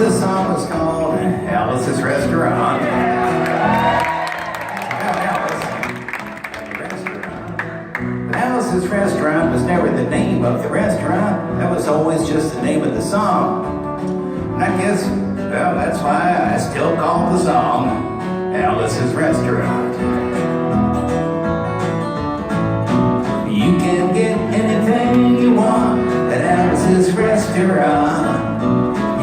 the song was called Alice's Restaurant. Alice's Restaurant was never the name of the restaurant. That was always just the name of the song. And I guess, well, that's why I still call the song Alice's Restaurant. You can get anything you want at Alice's Restaurant.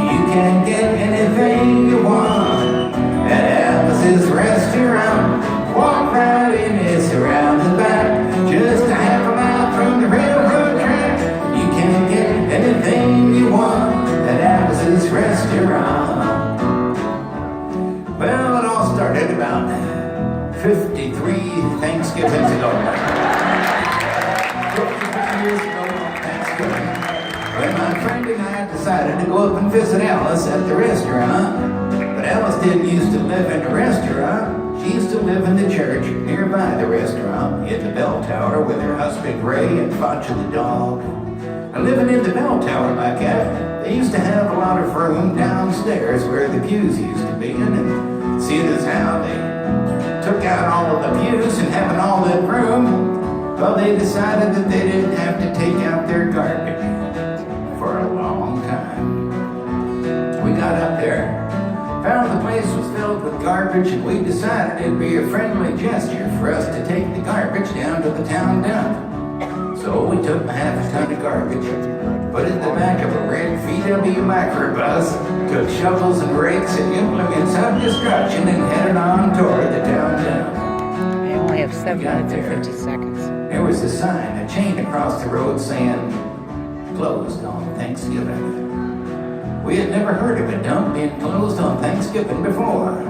You can get anything you want at Alice's Restaurant. Walk right in, it's around the back, just a half a mile from the railroad track. You can get anything you want at Alice's Restaurant. Well, it all started about 53 Thanksgivings ago. 53 years ago on Thanksgiving, when my friend and I decided to go up and visit Alice at the restaurant. But Alice didn't used to live in a restaurant. She used to live in the church nearby the restaurant in the bell tower with her husband Ray and Facha the dog. And living in the bell tower like that, they used to have a lot of room downstairs where the pews used to be in. And seeing as how they took out all of the pews and having all that room, well, they decided that they didn't have to take out their garbage for a long time. We got up there, found the place was filled with garbage, and we decided it'd be a friendly gesture for us to take the garbage down to the town dump. So we took half a ton of garbage, put it in the back of a red VW microbus, took shovels and rakes and implements of destruction, and headed on toward the town dump. I only have 7 minutes and 50 seconds. There was a sign, a chain across the road saying, closed on Thanksgiving. We had never heard of a dump being closed on Thanksgiving before.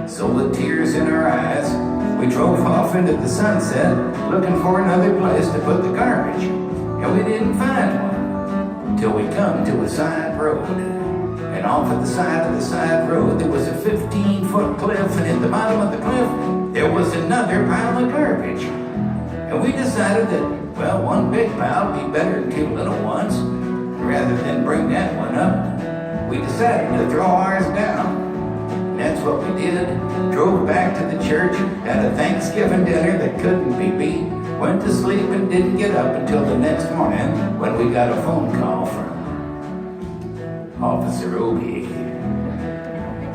So with tears in our eyes, we drove off into the sunset looking for another place to put the garbage. And we didn't find one until we come to a side road. And off at the side of the side road, there was a 15-foot cliff, and at the bottom of the cliff, there was another pile of garbage. And we decided that, well, one big pile would be better than 2 little ones. Rather than bring that one up, we decided to throw ours down. And that's what we did. Drove back to the church, had a Thanksgiving dinner that couldn't be beat, went to sleep and didn't get up until the next morning when we got a phone call from Officer Obi.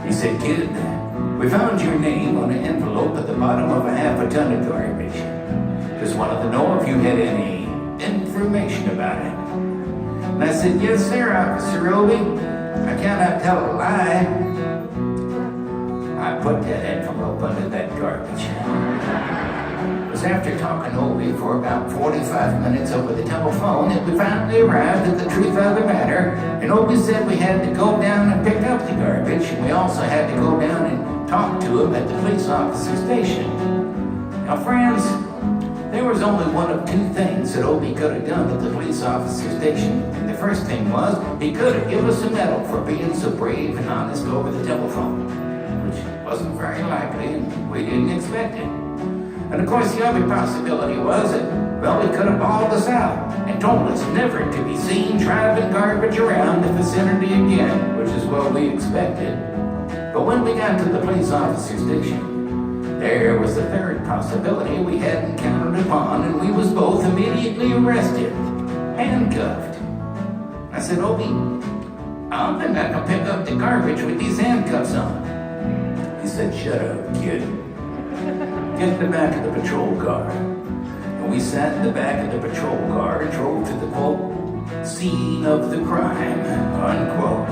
He said, "Kid, we found your name on an envelope at the bottom of a half a ton of garbage. Just wanted to know if you had any information about it." And I said, "Yes, sir, Officer Obi. I cannot tell a lie. I put that envelope under that garbage." It was after talking to Obi for about 45 minutes over the telephone that we finally arrived at the truth of the matter. And Obi said we had to go down and pick up the garbage, and we also had to go down and talk to him at the police officer station. Now, friends, there was only one of two things that Obi could have done at the police officer station. And the first thing was, he could have given us a medal for being so brave and honest over the telephone, which wasn't very likely, and we didn't expect it. And of course, the other possibility was that, well, he could have bawled us out and told us never to be seen driving garbage around the vicinity again, which is what we expected. But when we got to the police officer station, there was a third possibility we hadn't counted upon, and we was both immediately arrested, handcuffed. I said, "Obi, I don't think I can pick up the garbage with these handcuffs on." He said, "Shut up, kid. Get in the back of the patrol car." And we sat in the back of the patrol car and drove to the, quote, scene of the crime, unquote.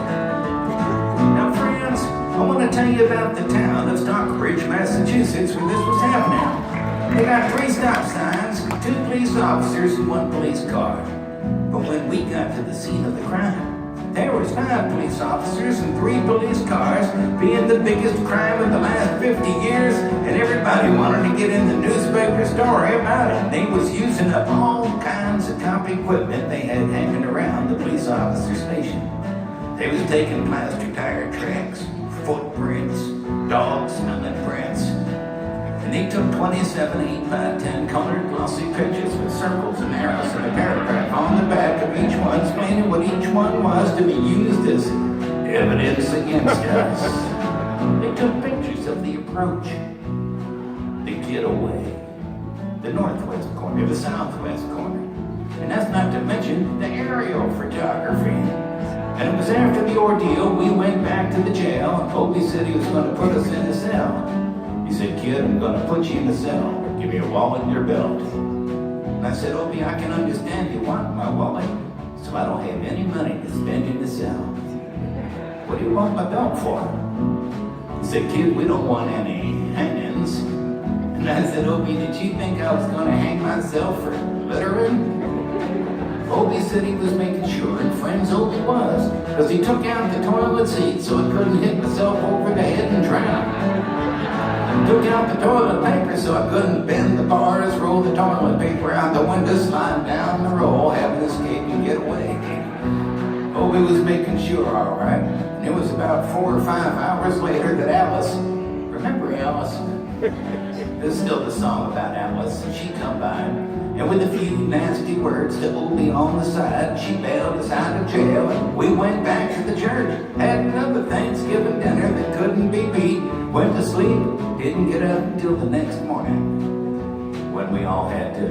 Now, friends, I want to tell you about the town of Stockbridge, Massachusetts, where this was happening. They got 3 stop signs, 2 police officers, and 1 police car. But when we got to the scene of the crime, there was 5 police officers and 3 police cars, being the biggest crime of the last 50 years, and everybody wanted to get in the newspaper story about it. They was using up all kinds of cop equipment they had hanging around the police officer station. They was taking plaster tire tracks, footprints, dog smelling prints. And they took 27 8x10 colored glossy pictures with circles and arrows and a paragraph on the back of each one explaining what each one was to be used as evidence against us. They took pictures of the approach, the getaway, the northwest corner, the southwest corner. And that's not to mention the aerial photography. And it was after the ordeal, we went back to the jail, and Opie said he was going to put us in a cell. He said, "Kid, I'm going to put you in a cell. Give me your wallet and your belt." And I said, "Opie, I can understand you want my wallet, so I don't have any money to spend in the cell. What do you want my belt for?" He said, "Kid, we don't want any hangings." And I said, "Opie, did you think I was going to hang myself for littering?" Opie said he was making sure, and friends, Opie was, because he took out the toilet seat so it couldn't hit myself over the head and drown. Took out the toilet paper so I couldn't bend the bars, roll the toilet paper out the window, slide down the roll, have an escape and get away. Opie was making sure, all right. And it was about 4 or 5 hours later that Alice, remember Alice? There's still the song about Alice, and she come by, and with a few nasty words to Opie on the side, she bailed us out of jail, and we went back to the church, had another Thanksgiving dinner that couldn't be beat, went to sleep, didn't get up until the next morning, when we all had to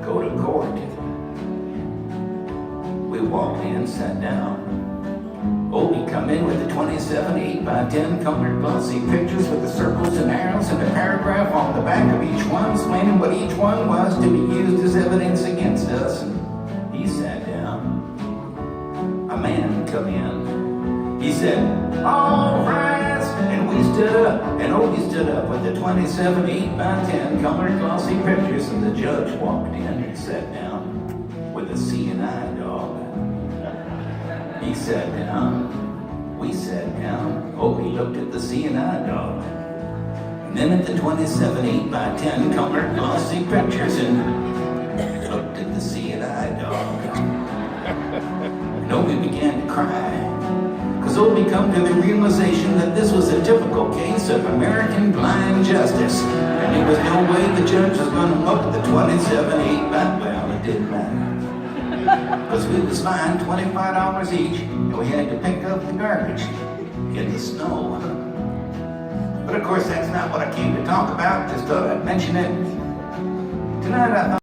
go to court. We walked in, sat down. Opie come in with the 27 8x10 colored glossy pictures with the circles and arrows and a paragraph on the back of each one explaining what each one was to be used as evidence against us. And he sat down. A man come in. He said, "All rise!" And we stood up. And Opie stood up with the 27 8x10 colored glossy pictures, and the judge walked in and sat down with a CNI dog. He sat down, we sat down, Opie looked at the CNI dog, and then at the 27 8x10 colored glossy pictures, and looked at the CNI dog. And Opie began to cry, because Opie come to the realization that this was a typical case of American blind justice, and there was no way the judge was going to look at the 27 8x10, well, it didn't matter. Because we was fined $25 each, and we had to pick up the garbage in the snow. But of course, that's not what I came to talk about. Just thought I'd mention it. Tonight I thought